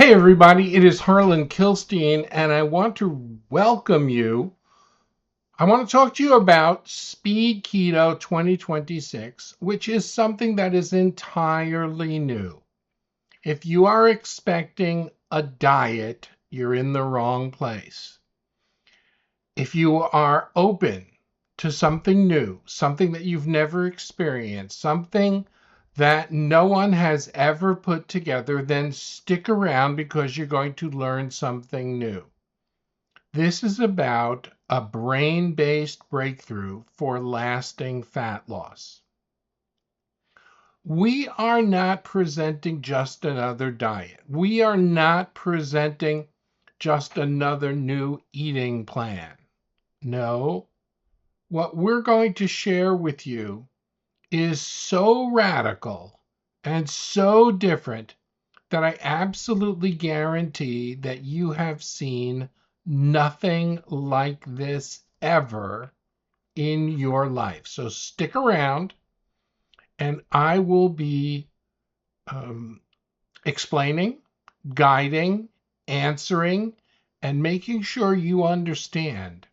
Hey everybody, it is Harlan Kilstein, and I want to welcome you. I want to talk to you about Speed Keto 2026, which is something that is entirely new. If you are expecting a diet, you're in the wrong place. If you are open to something new, something that you've never experienced, something that no one has ever put together, then stick around because you're going to learn something new. This is about a brain based breakthrough for lasting fat loss. We are not presenting just another diet. We are not presenting just another new eating plan. No, what we're going to share with you is so radical and so different that I absolutely guarantee that you have seen nothing like this ever in your life. So stick around and I will be um, explaining, guiding, answering, and making sure you understand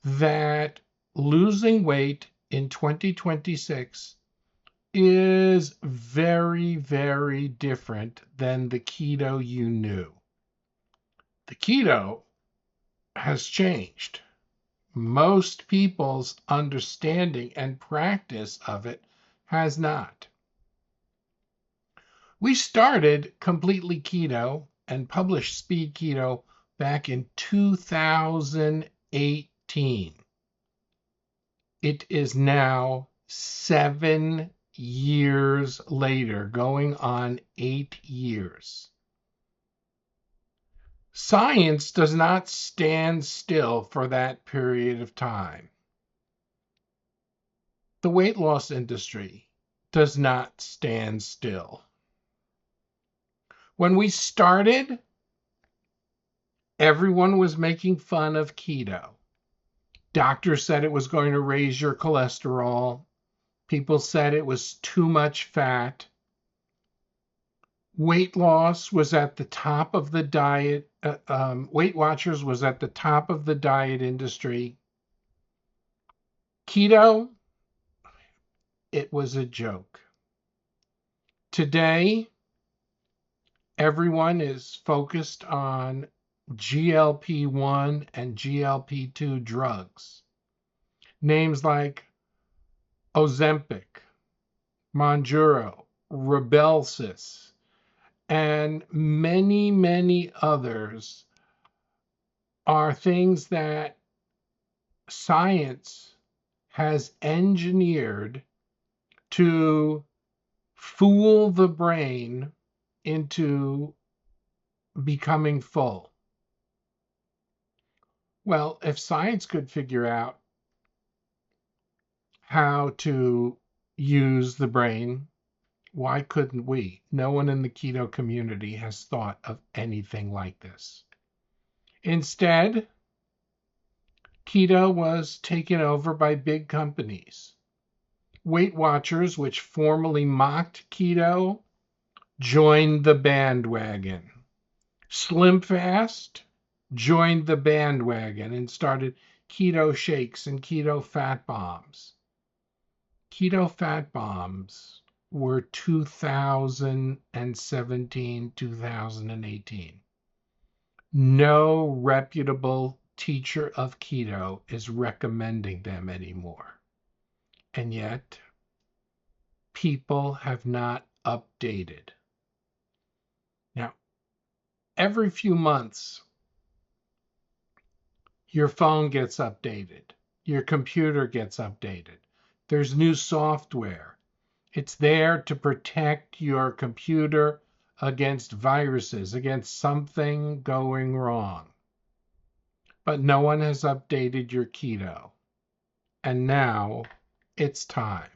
that losing weight in 2026 is very, very different than the keto you knew. The keto has changed. Most people's understanding and practice of it has not. We started completely keto and published Speed Keto back in 2018. It is now 7 years later, going on 8 years. Science does not stand still for that period of time. The weight loss industry does not stand still. When we started, everyone was making fun of keto. Doctors said it was going to raise your cholesterol. People said it was too much fat. Weight loss was at the top of the diet. Weight Watchers was at the top of the diet industry. Keto, it was a joke. Today, everyone is focused on GLP-1 and GLP-2 drugs. Names like Ozempic, Monjuro, Rybelsus, and many, many others are things that science has engineered to fool the brain into becoming full. Well, if science could figure out how to use the brain, why couldn't we? No one in the keto community has thought of anything like this. Instead, keto was taken over by big companies. Weight Watchers, which formerly mocked keto, joined the bandwagon. Slim Fast joined the bandwagon and started keto shakes and keto fat bombs. Keto fat bombs were 2017, 2018. No reputable teacher of keto is recommending them anymore. And yet, people have not updated. Now, every few months, your phone gets updated, your computer gets updated. There's new software. It's there to protect your computer against viruses, against something going wrong. But no one has updated your keto. And now it's time.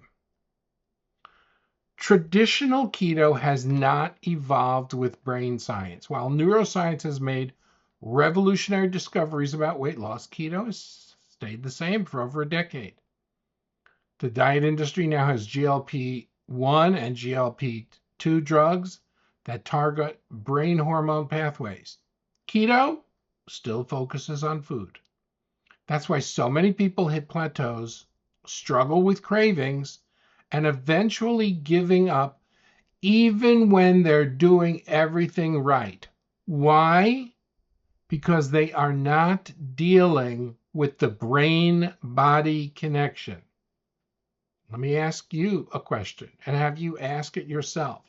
Traditional keto has not evolved with brain science. While neuroscience has made revolutionary discoveries about weight loss, keto has stayed the same for over a decade. The diet industry now has GLP-1 and GLP-2 drugs that target brain hormone pathways. Keto still focuses on food. That's why so many people hit plateaus, struggle with cravings, and eventually giving up even when they're doing everything right. Why? Because they are not dealing with the brain body connection. Let me ask you a question and have you ask it yourself.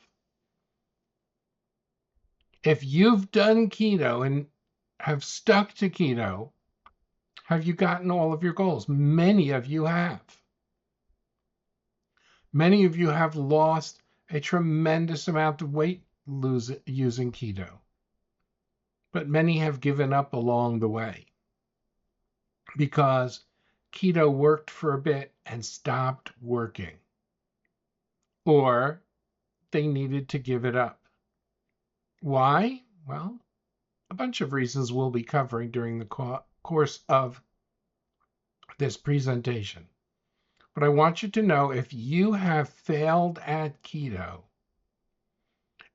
If you've done keto and have stuck to keto, have you gotten all of your goals? Many of you have. Many of you have lost a tremendous amount of weight using keto, but many have given up along the way because keto worked for a bit and stopped working, or they needed to give it up. Why? Well, a bunch of reasons we'll be covering during the course of this presentation. But I want you to know, if you have failed at keto,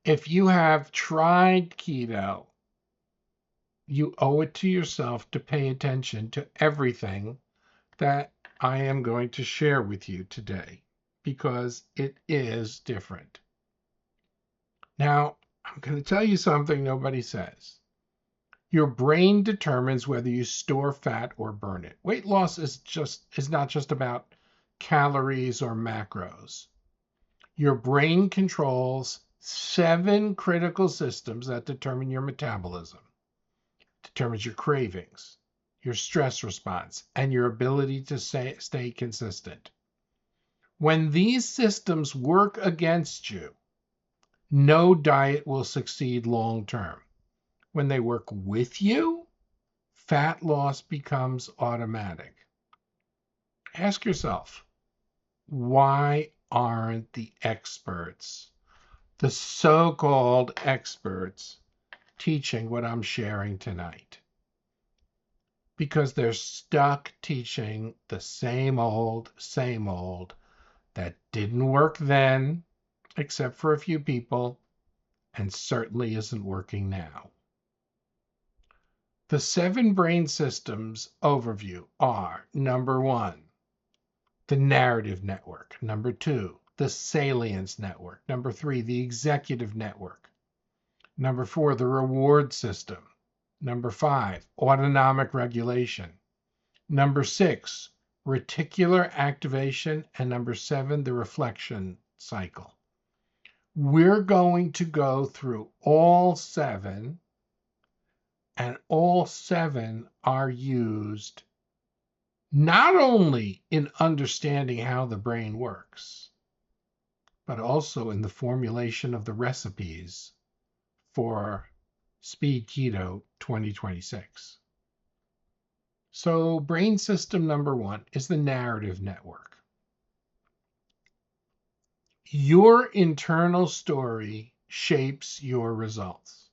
if you have tried keto, you owe it to yourself to pay attention to everything that I am going to share with you today, because it is different. Now, I'm going to tell you something nobody says. Your brain determines whether you store fat or burn it. Weight loss is not just about calories or macros. Your brain controls 7 critical systems that determine your metabolism, determines your cravings, your stress response, and your ability to stay consistent. When these systems work against you, no diet will succeed long term. When they work with you, fat loss becomes automatic. Ask yourself, why aren't the experts, the so-called experts, teaching what I'm sharing tonight? Because they're stuck teaching the same old that didn't work then, except for a few people, and certainly isn't working now. The 7 brain systems overview are: number 1, the narrative network; number 2, the salience network; number 3, the executive network; number 4, the reward system; number 5, autonomic regulation; number 6, reticular activation; and number 7, the reflection cycle. We're going to go through all 7, and all 7 are used not only in understanding how the brain works, but also in the formulation of the recipes for Speed Keto 2026. So, brain system number 1 is the narrative network. Your internal story shapes your results.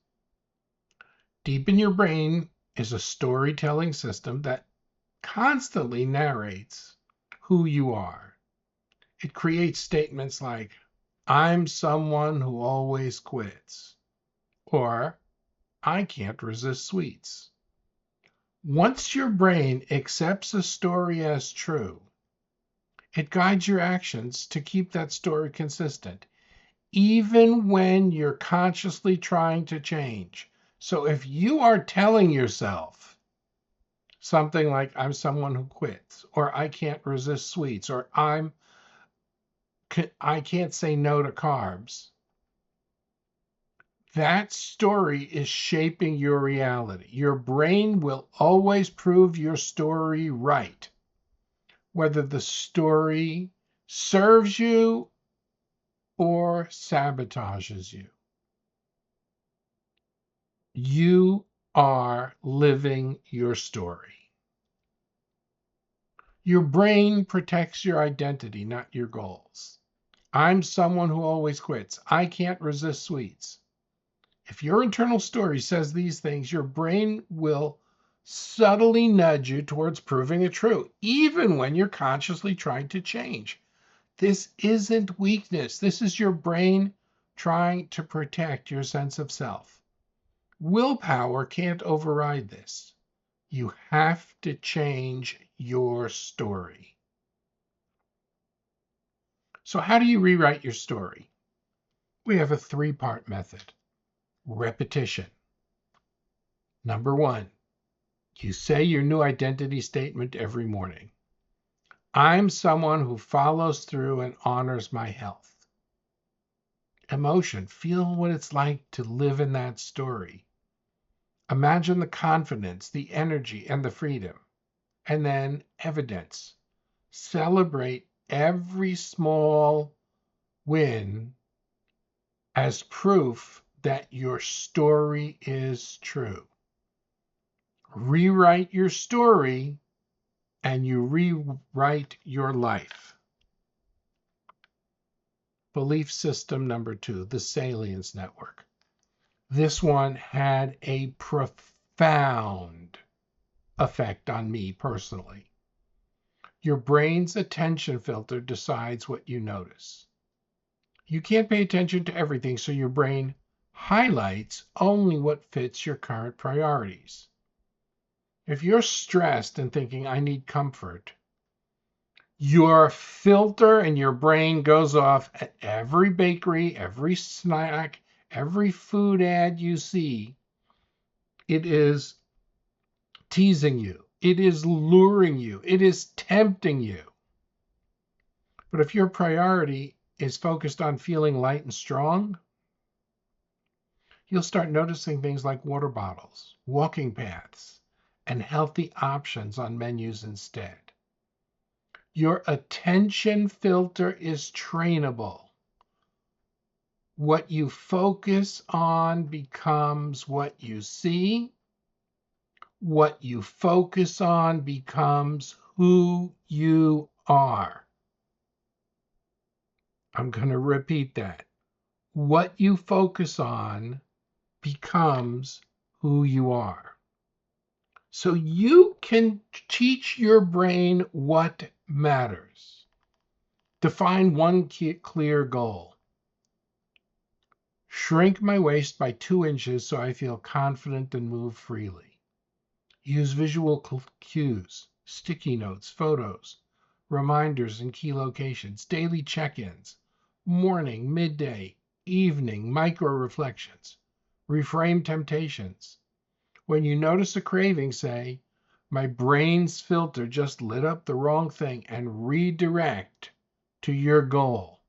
Deep in your brain is a storytelling system that constantly narrates who you are. It creates statements like, "I'm someone who always quits," or "I can't resist sweets." Once your brain accepts a story as true, it guides your actions to keep that story consistent, even when you're consciously trying to change. So if you are telling yourself something like, "I'm someone who quits," or "I can't resist sweets," or I can't say no to carbs," that story is shaping your reality. Your brain will always prove your story right, whether the story serves you or sabotages you. You are living your story. Your brain protects your identity, not your goals. "I'm someone who always quits. I can't resist sweets." If your internal story says these things, your brain will subtly nudge you towards proving it true, even when you're consciously trying to change. This isn't weakness. This is your brain trying to protect your sense of self. Willpower can't override this. You have to change your story. So, how do you rewrite your story? We have a three-part method. Repetition. Number one, you say your new identity statement every morning. I'm someone who follows through and honors my health. Emotion. Feel what it's like to live in that story. Imagine the confidence, the energy, and the freedom. And then evidence. Celebrate every small win as proof that your story is true. Rewrite your story and you rewrite your life. Belief system number two, the salience network. This one had a profound effect on me personally. Your brain's attention filter decides what you notice. You can't pay attention to everything, so your brain highlights only what fits your current priorities. If you're stressed and thinking, I need comfort, your filter and your brain goes off at every bakery, every snack, every food ad you see. It is teasing you. It is luring you. It is tempting you. But if your priority is focused on feeling light and strong, you'll start noticing things like water bottles, walking paths, and healthy options on menus instead. Your attention filter is trainable. What you focus on becomes what you see. What you focus on becomes who you are. I'm going to repeat that. What you focus on becomes who you are. So you can teach your brain what matters. Define one clear goal. Shrink my waist by 2 inches so I feel confident and move freely. Use visual cues, sticky notes, photos, reminders in key locations, daily check-ins, morning, midday, evening, micro-reflections. Reframe temptations. When you notice a craving, say, my brain's filter just lit up the wrong thing, and redirect to your goal.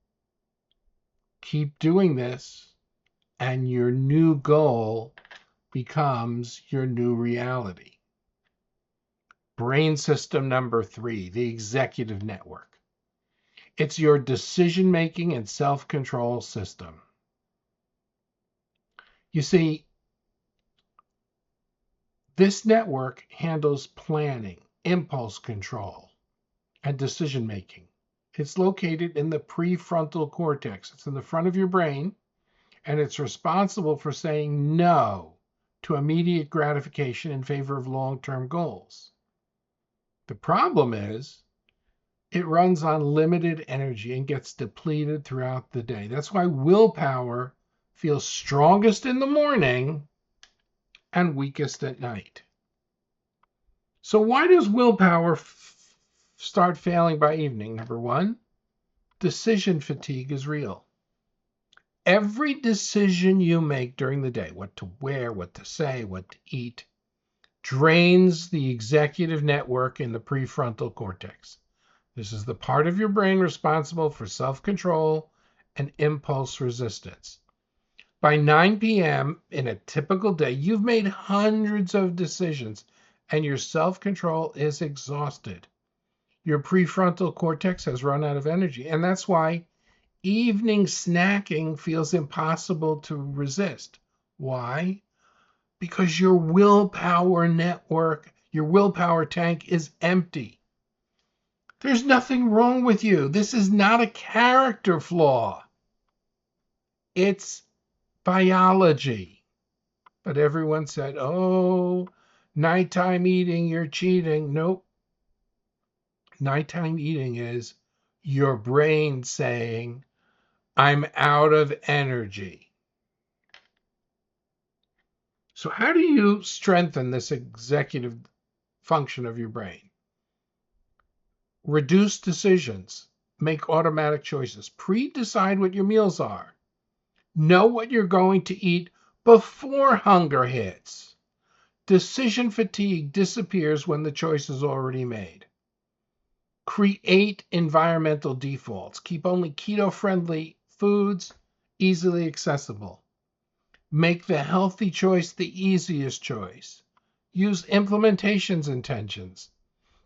Keep doing this, and your new goal becomes your new reality. Brain system number three, the executive network. It's your decision-making and self-control system. You see, this network handles planning, impulse control, and decision-making. It's located in the prefrontal cortex. It's in the front of your brain, and it's responsible for saying no to immediate gratification in favor of long-term goals. The problem is it runs on limited energy and gets depleted throughout the day. That's why willpower feels strongest in the morning and weakest at night. So why does willpower start failing by evening? Number one, decision fatigue is real. Every decision you make during the day, what to wear, what to say, what to eat, drains the executive network in the prefrontal cortex. This is the part of your brain responsible for self-control and impulse resistance. By 9 p.m. in a typical day, you've made hundreds of decisions and your self-control is exhausted. Your prefrontal cortex has run out of energy, and that's why evening snacking feels impossible to resist. Why? Because your willpower network, your willpower tank is empty. There's nothing wrong with you. This is not a character flaw. It's biology. But everyone said, oh, nighttime eating, you're cheating. Nope. Nighttime eating is your brain saying, I'm out of energy. So how do you strengthen this executive function of your brain? Reduce decisions. Make automatic choices. Pre-decide what your meals are. Know what you're going to eat before hunger hits. Decision fatigue disappears when the choice is already made. Create environmental defaults. Keep only keto-friendly foods easily accessible. Make the healthy choice the easiest choice. Use implementations intentions.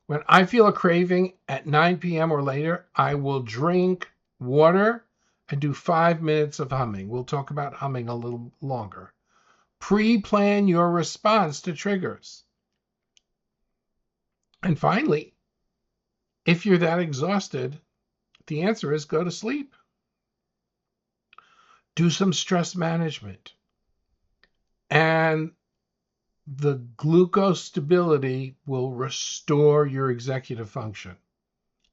When I feel a craving at 9 p.m. or later, I will drink water and do 5 minutes of humming. We'll talk about humming a little longer. Pre-plan your response to triggers. And finally, if you're that exhausted, the answer is go to sleep. Do some stress management. And the glucose stability will restore your executive function.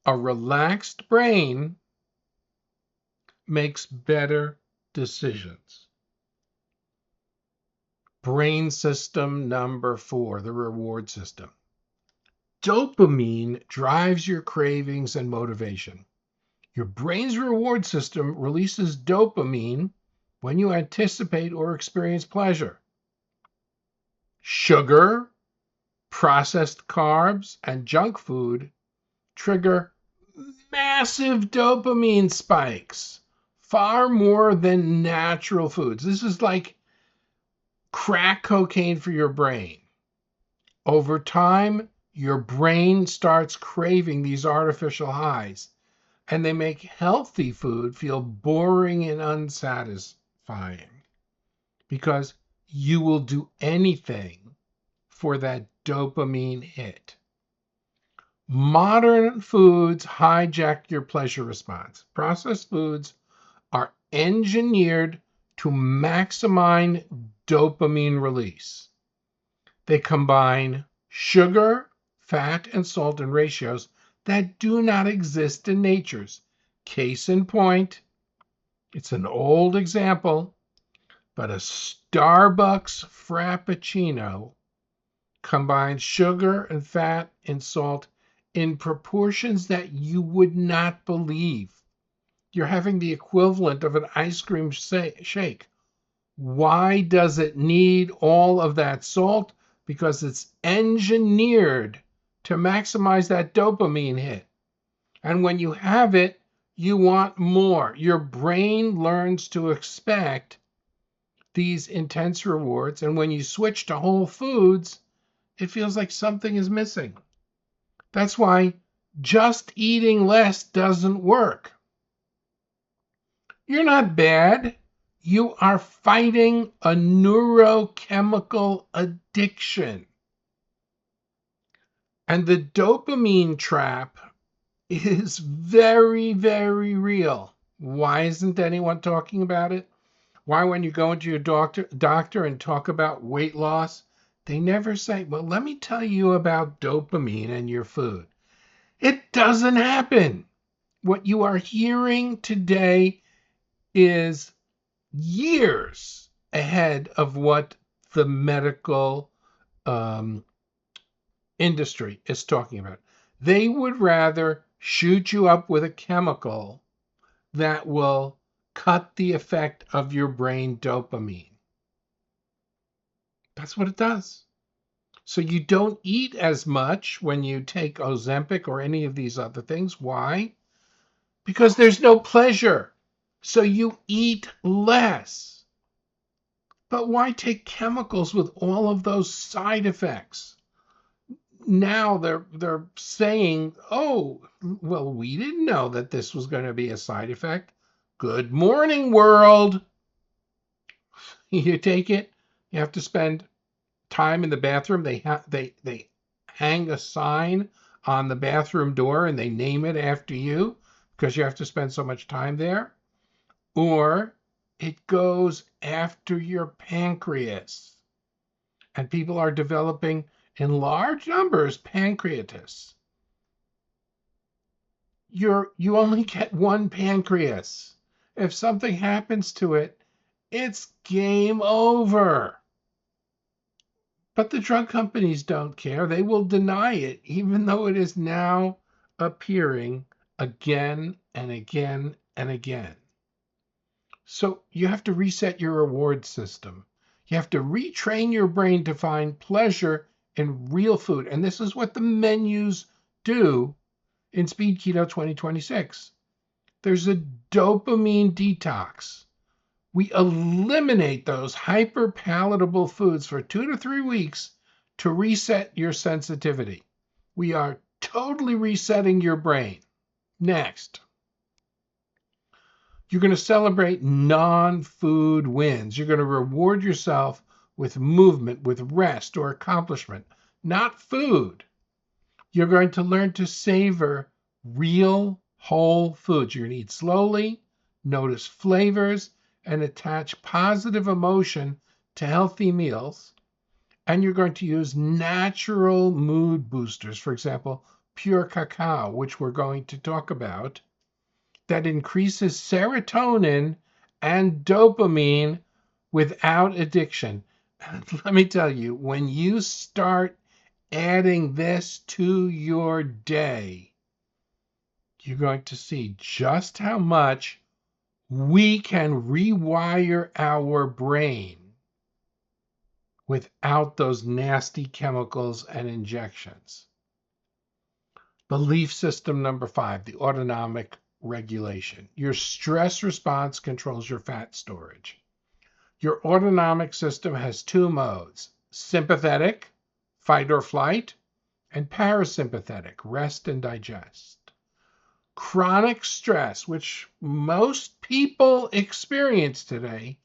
A relaxed brain makes better decisions. Brain system number 4, the reward system. Dopamine drives your cravings and motivation. Your brain's reward system releases dopamine when you anticipate or experience pleasure. Sugar, processed carbs, and junk food trigger massive dopamine spikes, far more than natural foods. This is like crack cocaine for your brain. Over time, your brain starts craving these artificial highs, and they make healthy food feel boring and unsatisfying because you will do anything for that dopamine hit. Modern foods hijack your pleasure response. Processed foods are engineered to maximize dopamine release. They combine sugar, fat, and salt in ratios that do not exist in nature's. Case in point, it's an old example, but a Starbucks Frappuccino combines sugar and fat and salt in proportions that you would not believe. You're having the equivalent of an ice cream shake. Why does it need all of that salt? Because it's engineered to maximize that dopamine hit. And when you have it, you want more. Your brain learns to expect these intense rewards. And when you switch to whole foods, it feels like something is missing. That's why just eating less doesn't work. You're not bad. You are fighting a neurochemical addiction. And the dopamine trap is very, very real. Why isn't anyone talking about it? Why, when you go into your doctor and talk about weight loss, they never say, well, let me tell you about dopamine and your food. It doesn't happen. What you are hearing today is years ahead of what the medical industry is talking about. They would rather shoot you up with a chemical that will cut the effect of your brain dopamine. That's what it does. So you don't eat as much when you take Ozempic or any of these other things. Why? Because there's no pleasure. So you eat less. But why take chemicals with all of those side effects? Now they're saying, oh, well, we didn't know that this was going to be a side effect. Good morning, world. You take it, you have to spend time in the bathroom. They hang a sign on the bathroom door and they name it after you because you have to spend so much time there. Or it goes after your pancreas. And people are developing in large numbers pancreatitis. You only get one pancreas. If something happens to it, it's game over. But the drug companies don't care. They will deny it, even though it is now appearing again and again and again. So you have to reset your reward system. You have to retrain your brain to find pleasure in real food. And this is what the menus do in Speed Keto 2026. There's a dopamine detox. We eliminate those hyper palatable foods for 2 to 3 weeks to reset your sensitivity. We are totally resetting your brain. Next, you're going to celebrate non-food wins. You're going to reward yourself with movement, with rest or accomplishment, not food. You're going to learn to savor real whole foods. You're going to eat slowly, notice flavors, and attach positive emotion to healthy meals. And you're going to use natural mood boosters, for example, pure cacao, which we're going to talk about, that increases serotonin and dopamine without addiction. And let me tell you, when you start adding this to your day, you're going to see just how much we can rewire our brain without those nasty chemicals and injections. Belief system number 5, the autonomic regulation. Your stress response controls your fat storage. Your autonomic system has 2 modes: sympathetic, fight or flight, and parasympathetic, rest and digest. Chronic stress, which most people experience today,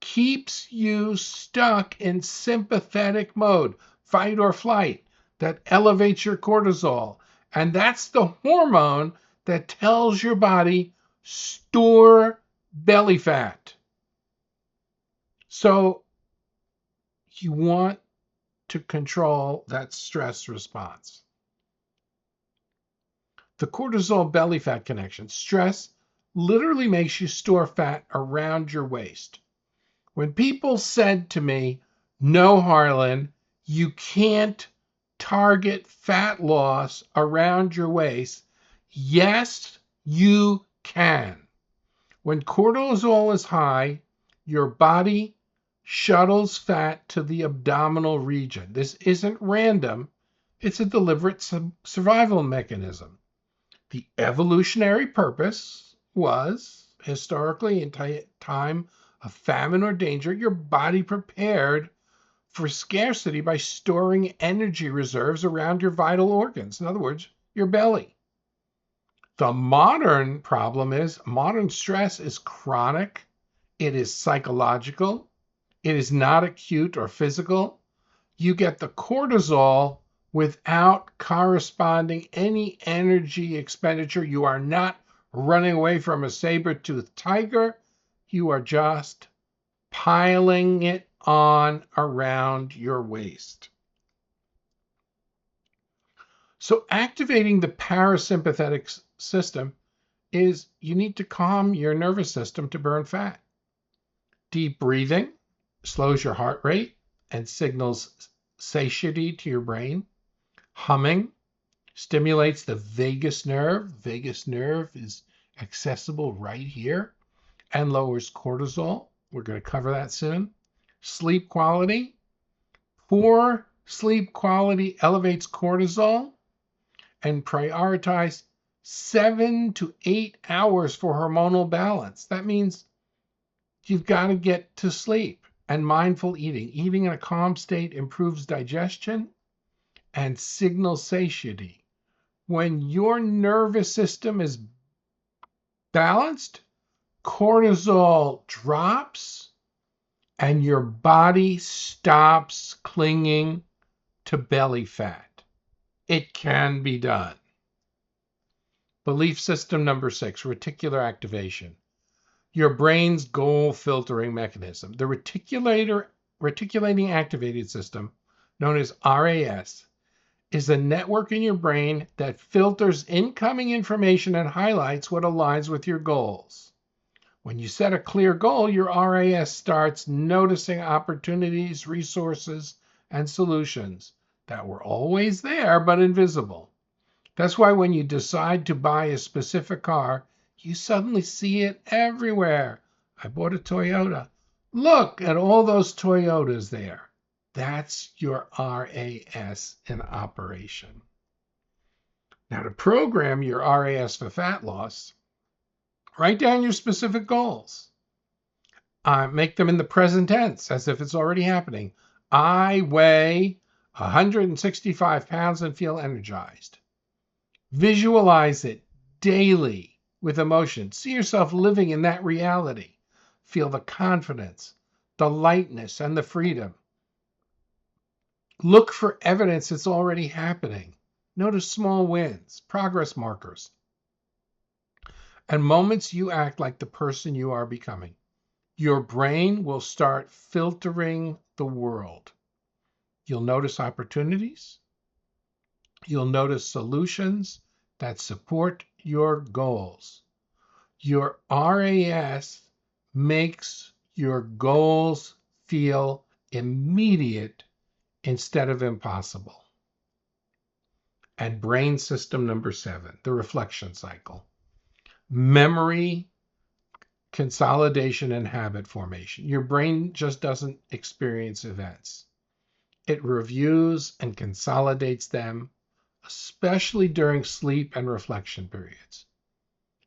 keeps you stuck in sympathetic mode, fight or flight, that elevates your cortisol. And that's the hormone that tells your body, store belly fat. So you want to control that stress response. The cortisol belly fat connection. Stress literally makes you store fat around your waist. When people said to me, no, Harlan, you can't target fat loss around your waist. Yes, you can. When cortisol is high, your body shuttles fat to the abdominal region. This isn't random. It's a deliberate survival mechanism. The evolutionary purpose was, historically, in time of famine or danger, your body prepared for scarcity by storing energy reserves around your vital organs. In other words, your belly. The modern problem is modern stress is chronic. It is psychological. It is not acute or physical. You get the cortisol without corresponding any energy expenditure. You are not running away from a saber-toothed tiger. You are just piling it on around your waist. So activating the parasympathetic system is you need to calm your nervous system to burn fat. Deep breathing slows your heart rate and signals satiety to your brain. Humming stimulates the vagus nerve. Vagus nerve is accessible right here and lowers cortisol. We're going to cover that soon. Sleep quality. Poor sleep quality elevates cortisol, and prioritize 7 to 8 hours for hormonal balance. That means you've got to get to sleep. And mindful eating. Eating in a calm state improves digestion and signals satiety. When your nervous system is balanced, cortisol drops and your body stops clinging to belly fat. It can be done. Belief system number 6, reticular activation. Your brain's goal filtering mechanism. The reticulating activated system, known as RAS, is a network in your brain that filters incoming information and highlights what aligns with your goals. When you set a clear goal, your RAS starts noticing opportunities, resources, and solutions that were always there but invisible. That's why when you decide to buy a specific car, you suddenly see it everywhere. I bought a Toyota. Look at all those Toyotas there. That's your RAS in operation. Now, to program your RAS for fat loss, write down your specific goals. Make them in the present tense as if it's already happening. I weigh 165 pounds and feel energized. Visualize it daily with emotion. See yourself living in that reality. Feel the confidence, the lightness, and the freedom. Look for evidence it's already happening. Notice small wins, progress markers, and moments you act like the person you are becoming. Your brain will start filtering the world. You'll notice opportunities. You'll notice solutions that support your goals. Your RAS makes your goals feel immediate instead of impossible. And brain system number 7, the reflection cycle. Memory, consolidation, and habit formation. Your brain just doesn't experience events. It reviews and consolidates them, especially during sleep and reflection periods.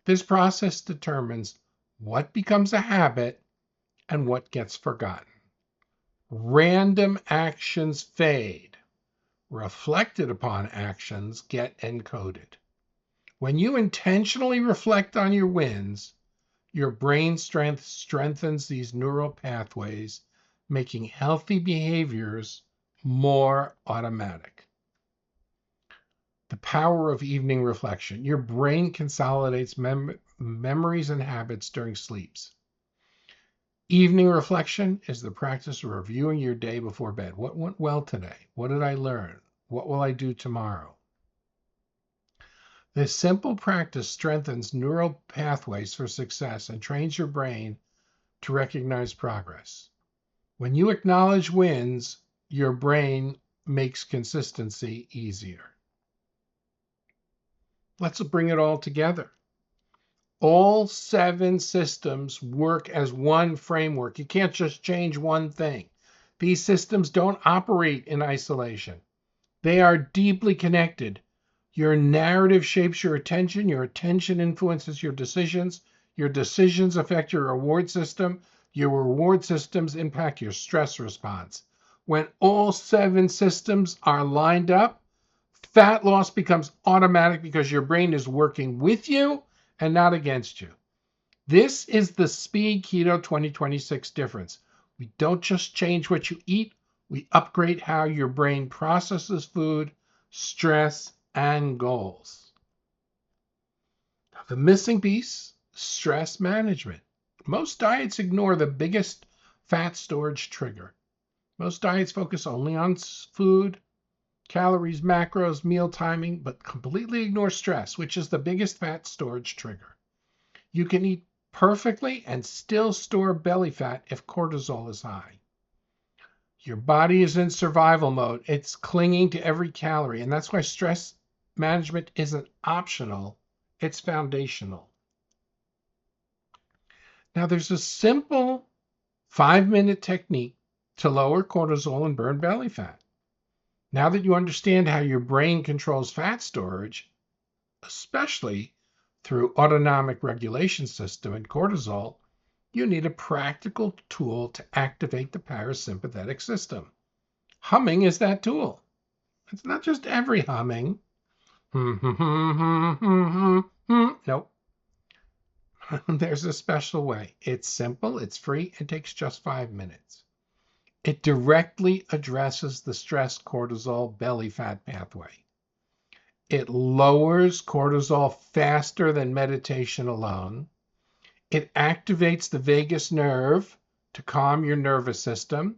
This process determines what becomes a habit and what gets forgotten. Random actions fade. Reflected upon actions get encoded. When you intentionally reflect on your wins, your brain strengthens these neural pathways, making healthy behaviors more automatic. The power of evening reflection. Your brain consolidates memories and habits during sleeps. Evening reflection is the practice of reviewing your day before bed. What went well today? What did I learn? What will I do tomorrow? This simple practice strengthens neural pathways for success and trains your brain to recognize progress. When you acknowledge wins, your brain makes consistency easier. Let's bring it all together. All 7 systems work as one framework. You can't just change one thing. These systems don't operate in isolation. They are deeply connected. Your narrative shapes your attention influences your decisions affect your reward system, your reward systems impact your stress response. When all 7 systems are lined up, fat loss becomes automatic because your brain is working with you and not against you. This is the Speed Keto 2026 difference. We don't just change what you eat, we upgrade how your brain processes food, stress, and goals. The missing piece, stress management. Most diets ignore the biggest fat storage trigger. Most diets focus only on food, calories, macros, meal timing, but completely ignore stress, which is the biggest fat storage trigger. You can eat perfectly and still store belly fat if cortisol is high. Your body is in survival mode. It's clinging to every calorie, and that's why stress management isn't optional, it's foundational. Now, there's a simple 5-minute technique to lower cortisol and burn belly fat. Now that you understand how your brain controls fat storage, especially through autonomic regulation system and cortisol, you need a practical tool to activate the parasympathetic system. Humming is that tool. It's not just every humming. Nope. There's a special way. It's simple, it's free, it takes just 5 minutes. It directly addresses the stress cortisol belly fat pathway. It lowers cortisol faster than meditation alone. It activates the vagus nerve to calm your nervous system.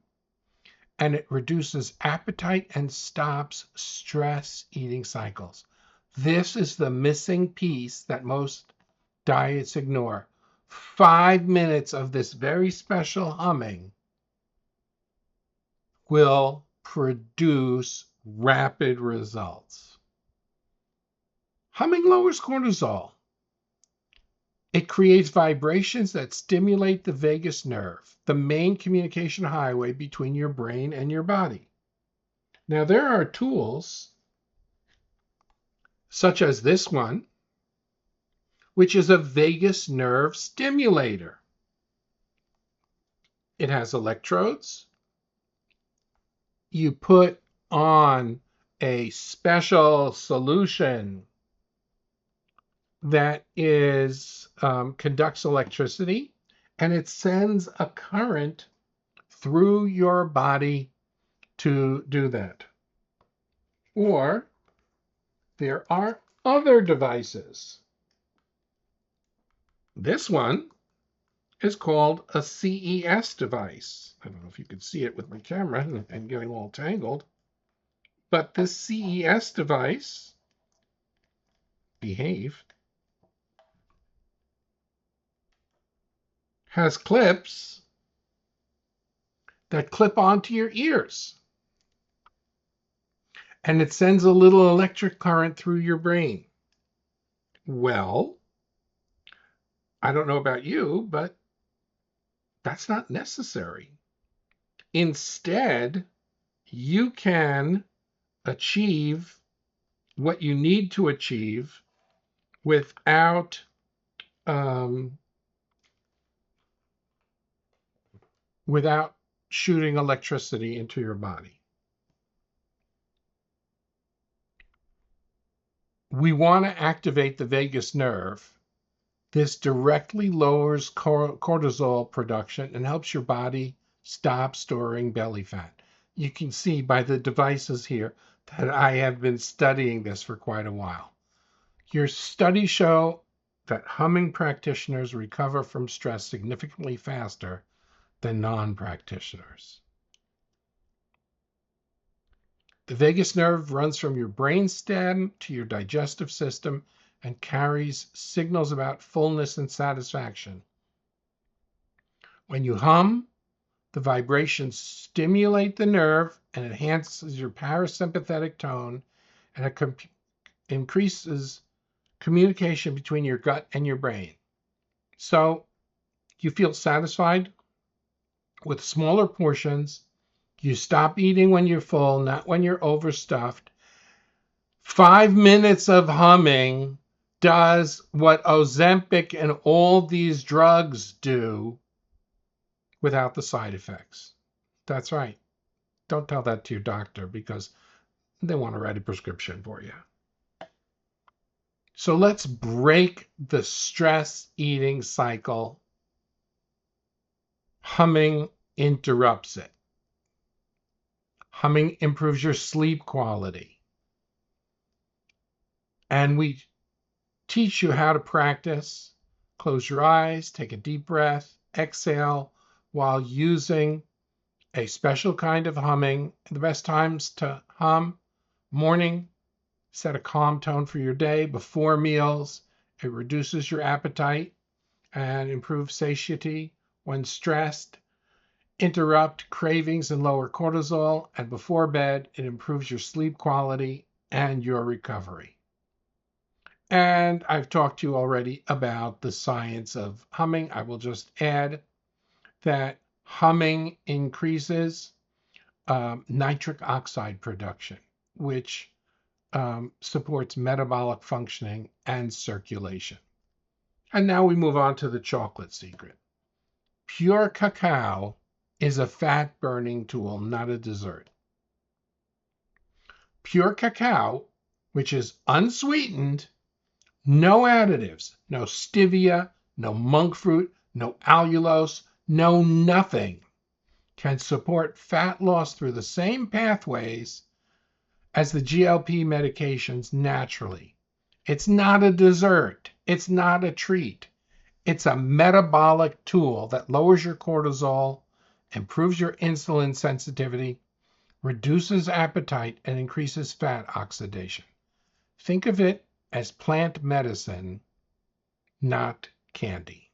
And it reduces appetite and stops stress eating cycles. This is the missing piece that most diets ignore. 5 minutes of this very special humming will produce rapid results. Humming lowers cortisol. It creates vibrations that stimulate the vagus nerve, the main communication highway between your brain and your body. Now, there are tools such as this one, which is a vagus nerve stimulator. It has electrodes. You put on a special solution that conducts electricity, and it sends a current through your body to do that. Or there are other devices. This one is called a CES device. I don't know if you can see it with my camera and getting all tangled, but this CES device, behave, has clips that clip onto your ears. And it sends a little electric current through your brain. Well, I don't know about you, but that's not necessary. Instead, you can achieve what you need to achieve without shooting electricity into your body. We want to activate the vagus nerve. This directly lowers cortisol production and helps your body stop storing belly fat. You can see by the devices here that I have been studying this for quite a while. Your studies show that humming practitioners recover from stress significantly faster than non-practitioners. The vagus nerve runs from your brainstem to your digestive system and carries signals about fullness and satisfaction. When you hum, the vibrations stimulate the nerve and enhances your parasympathetic tone, and it increases communication between your gut and your brain. So you feel satisfied with smaller portions. You stop eating when you're full, not when you're overstuffed. 5 minutes of humming does what Ozempic and all these drugs do without the side effects. That's right. Don't tell that to your doctor because they want to write a prescription for you. So let's break the stress eating cycle. Humming interrupts it. Humming improves your sleep quality. And we teach you how to practice. Close your eyes, take a deep breath, exhale while using a special kind of humming. The best times to hum: morning, set a calm tone for your day. Before meals, it reduces your appetite and improves satiety. When stressed, interrupt cravings and lower cortisol. And before bed, it improves your sleep quality and your recovery. And I've talked to you already about the science of humming. I will just add that humming increases nitric oxide production, which supports metabolic functioning and circulation. And now we move on to the chocolate secret. Pure cacao is a fat-burning tool, not a dessert. Pure cacao, which is unsweetened, no additives, no stevia, no monk fruit, no allulose, no nothing, can support fat loss through the same pathways as the GLP medications naturally. It's not a dessert. It's not a treat. It's a metabolic tool that lowers your cortisol, improves your insulin sensitivity, reduces appetite, and increases fat oxidation. Think of it as plant medicine, not candy.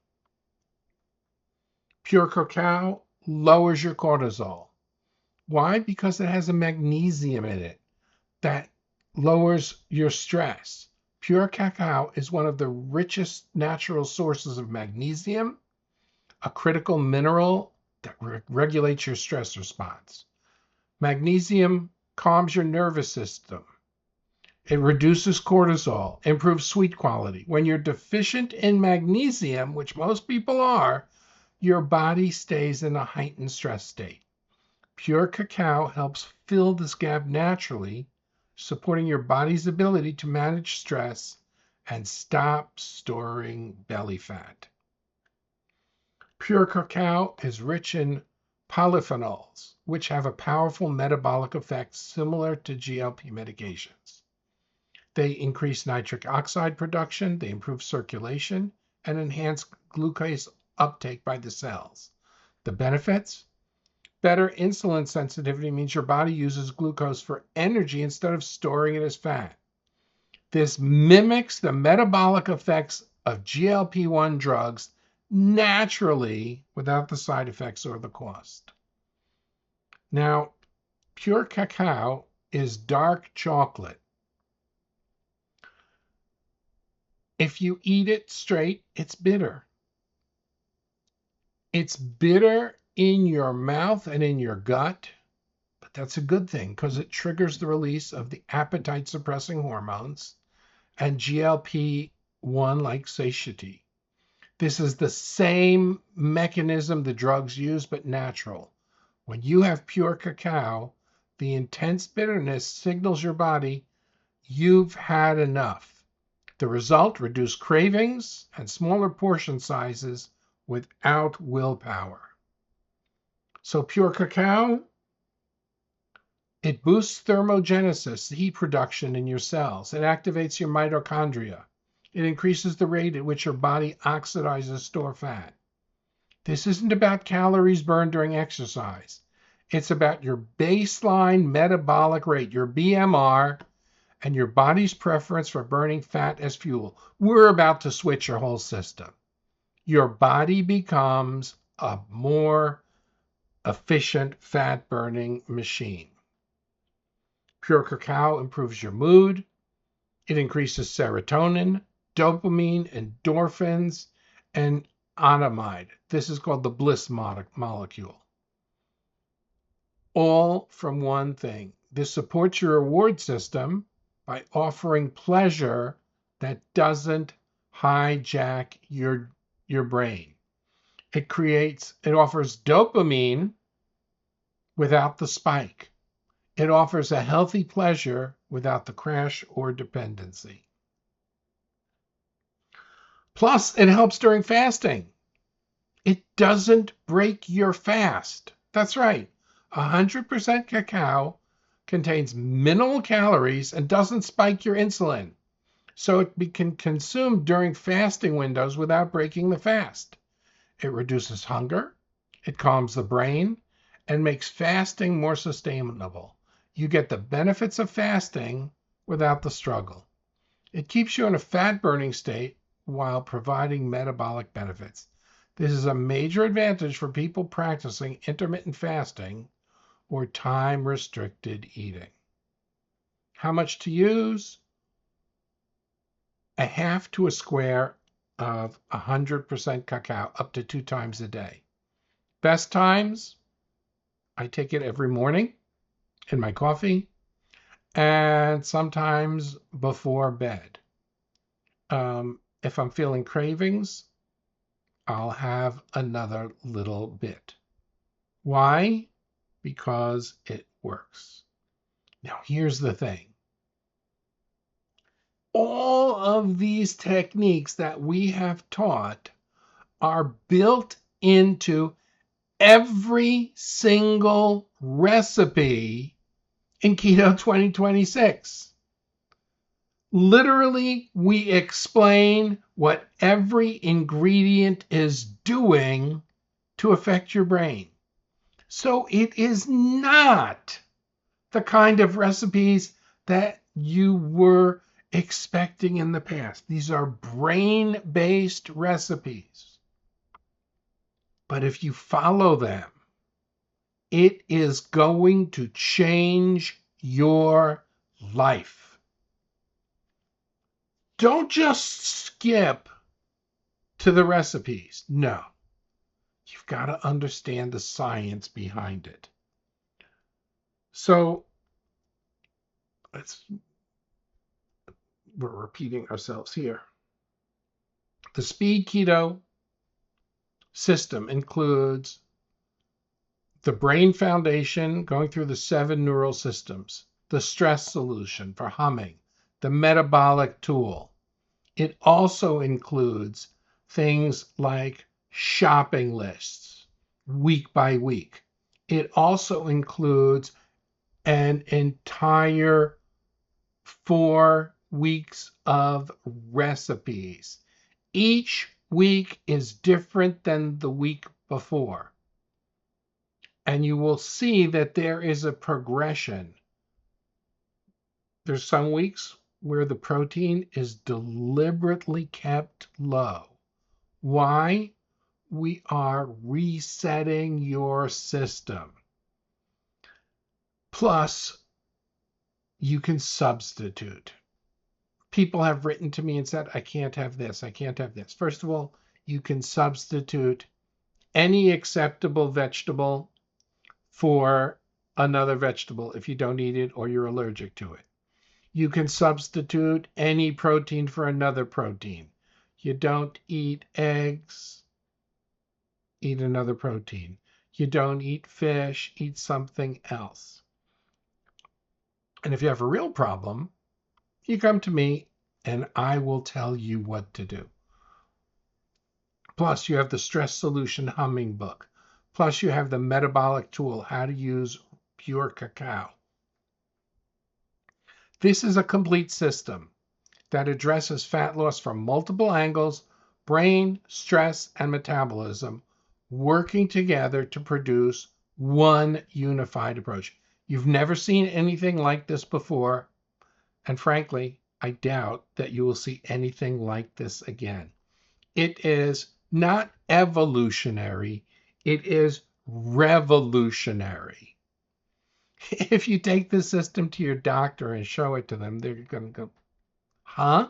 Pure cacao lowers your cortisol. Why? Because it has a magnesium in it that lowers your stress. Pure cacao is one of the richest natural sources of magnesium, a critical mineral that regulates your stress response. Magnesium calms your nervous system. It reduces cortisol, improves sleep quality. When you're deficient in magnesium, which most people are, your body stays in a heightened stress state. Pure cacao helps fill this gap naturally, supporting your body's ability to manage stress and stop storing belly fat. Pure cacao is rich in polyphenols, which have a powerful metabolic effect similar to GLP medications. They increase nitric oxide production, they improve circulation, and enhance glucose uptake by the cells. The benefits? Better insulin sensitivity means your body uses glucose for energy instead of storing it as fat. This mimics the metabolic effects of GLP-1 drugs naturally without the side effects or the cost. Now, pure cacao is dark chocolate. If you eat it straight, it's bitter. It's bitter in your mouth and in your gut, but that's a good thing because it triggers the release of the appetite suppressing hormones and GLP-1 like satiety. This is the same mechanism the drugs use, but natural. When you have pure cacao, the intense bitterness signals your body you've had enough. The result, reduced cravings and smaller portion sizes without willpower. So pure cacao, it boosts thermogenesis, the heat production in your cells. It activates your mitochondria. It increases the rate at which your body oxidizes stored fat. This isn't about calories burned during exercise. It's about your baseline metabolic rate, your BMR, and your body's preference for burning fat as fuel. We're about to switch your whole system. Your body becomes a more efficient fat burning machine. Pure cacao improves your mood. It increases serotonin, dopamine, endorphins, and anandamide. This is called the bliss molecule. All from one thing. This supports your reward system by offering pleasure that doesn't hijack your brain. It offers dopamine without the spike. It offers a healthy pleasure without the crash or dependency. Plus, it helps during fasting. It doesn't break your fast. That's right. 100% cacao contains minimal calories and doesn't spike your insulin. So it can consume during fasting windows without breaking the fast. It reduces hunger, it calms the brain, and makes fasting more sustainable. You get the benefits of fasting without the struggle. It keeps you in a fat-burning state while providing metabolic benefits. This is a major advantage for people practicing intermittent fasting or time-restricted eating. How much to use? A half to a square of 100% cacao up to 2 times a day. Best times? I take it every morning in my coffee and sometimes before bed. If I'm feeling cravings, I'll have another little bit. Why? Because it works. Now, here's the thing. All of these techniques that we have taught are built into every single recipe in Keto 2026. Literally, we explain what every ingredient is doing to affect your brain. So it is not the kind of recipes that you were expecting in the past. These are brain-based recipes. But if you follow them, it is going to change your life. Don't just skip to the recipes. No, you've got to understand the science behind it. So we're repeating ourselves here. The speed keto system includes the brain foundation going through the 7 neural systems, the stress solution for humming, the metabolic tool. It also includes things like shopping lists week by week. It also includes an entire 4 weeks of recipes. Each week is different than the week before. And you will see that there is a progression. There's some weeks where the protein is deliberately kept low. Why? We are resetting your system. Plus, you can substitute. People have written to me and said, I can't have this, I can't have this. First of all, you can substitute any acceptable vegetable for another vegetable if you don't eat it or you're allergic to it. You can substitute any protein for another protein. You don't eat eggs, eat another protein. You don't eat fish, eat something else. And if you have a real problem, you come to me and I will tell you what to do. Plus, you have the stress solution humming book. Plus, you have the metabolic tool, how to use pure cacao. This is a complete system that addresses fat loss from multiple angles, brain, stress, and metabolism, working together to produce one unified approach. You've never seen anything like this before, and frankly, I doubt that you will see anything like this again. It is not evolutionary, it is revolutionary. If you take this system to your doctor and show it to them, they're going to go, huh?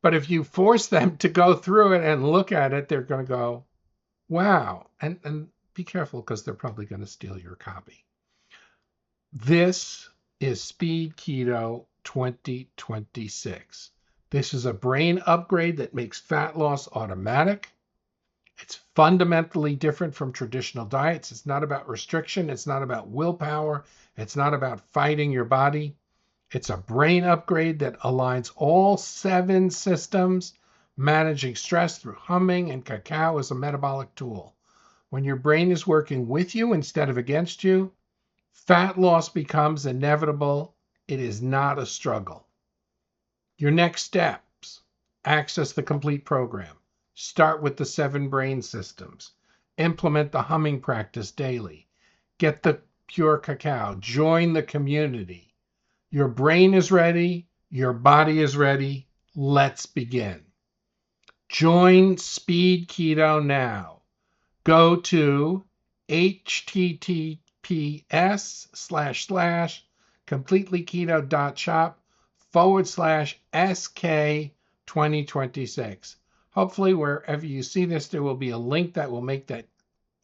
But if you force them to go through it and look at it, they're going to go, wow. And be careful because they're probably going to steal your copy. This is Speed Keto 2026. This is a brain upgrade that makes fat loss automatic. It's fundamentally different from traditional diets. It's not about restriction. It's not about willpower. It's not about fighting your body. It's a brain upgrade that aligns all 7 systems, managing stress through humming and cacao as a metabolic tool. When your brain is working with you instead of against you, fat loss becomes inevitable. It is not a struggle. Your next steps: access the complete program. Start with the 7 brain systems. Implement the humming practice daily. Get the pure cacao. Join the community. Your brain is ready. Your body is ready. Let's begin. Join Speed Keto now. Go to https://completelyketo.shop/SK2026. Hopefully, wherever you see this, there will be a link that will make that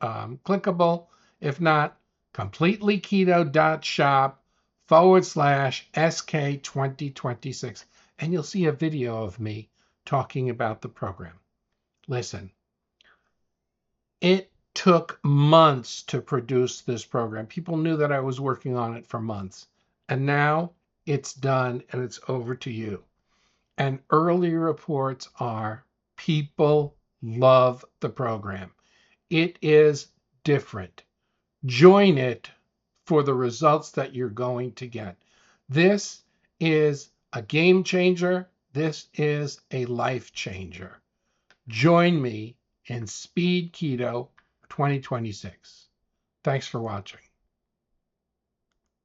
clickable. If not, completelyketo.shop/SK2026. And you'll see a video of me talking about the program. Listen, it took months to produce this program. People knew that I was working on it for months. And now it's done and it's over to you. And early reports are people love the program. It is different. Join it for the results that you're going to get. This is a game changer. This is a life changer. Join me in Speed Keto 2026. Thanks for watching.